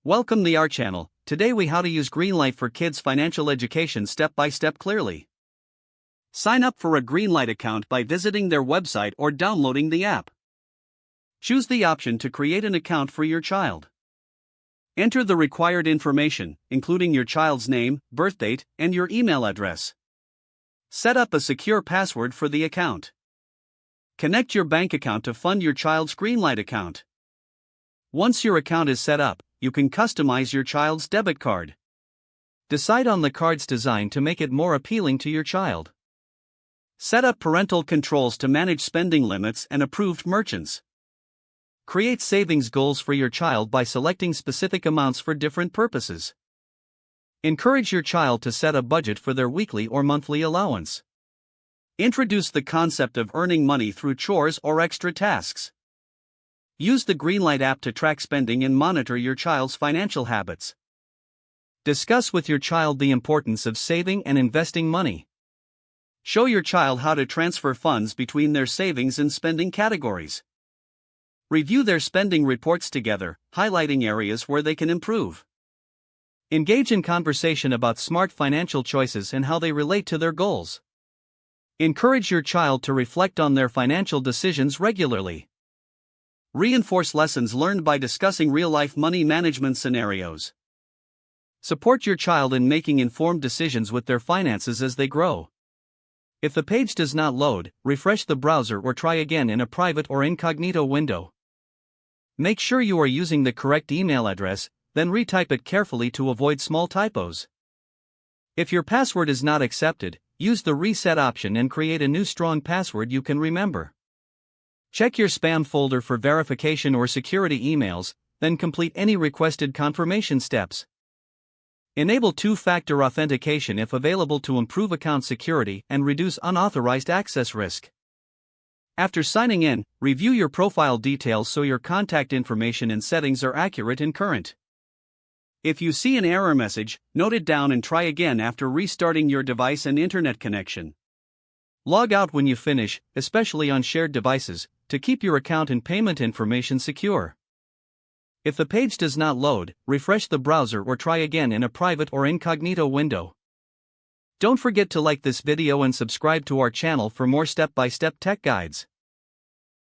Welcome to our channel. Today we how to use Greenlight for kids financial education step by step clearly. Sign up for a Greenlight account by visiting their website or downloading the app. Choose the option to create an account for your child. Enter the required information, including your child's name, birth date, and your email address. Set up a secure password for the account. Connect your bank account to fund your child's Greenlight account. Once your account is set up, you can customize your child's debit card. Decide on the card's design to make it more appealing to your child. Set up parental controls to manage spending limits and approved merchants. Create savings goals for your child by selecting specific amounts for different purposes. Encourage your child to set a budget for their weekly or monthly allowance. Introduce the concept of earning money through chores or extra tasks. Use the Greenlight app to track spending and monitor your child's financial habits. Discuss with your child the importance of saving and investing money. Show your child how to transfer funds between their savings and spending categories. Review their spending reports together, highlighting areas where they can improve. Engage in conversation about smart financial choices and how they relate to their goals. Encourage your child to reflect on their financial decisions regularly. Reinforce lessons learned by discussing real-life money management scenarios. Support your child in making informed decisions with their finances as they grow. If the page does not load, refresh the browser or try again in a private or incognito window. Make sure you are using the correct email address, then retype it carefully to avoid small typos. If your password is not accepted, use the reset option and create a new strong password you can remember. Check your spam folder for verification or security emails, then complete any requested confirmation steps. Enable two-factor authentication if available to improve account security and reduce unauthorized access risk. After signing in, review your profile details so your contact information and settings are accurate and current. If you see an error message, note it down and try again after restarting your device and internet connection. Log out when you finish, especially on shared devices, to keep your account and payment information secure. If the page does not load, refresh the browser or try again in a private or incognito window. Don't forget to like this video and subscribe to our channel for more step-by-step tech guides.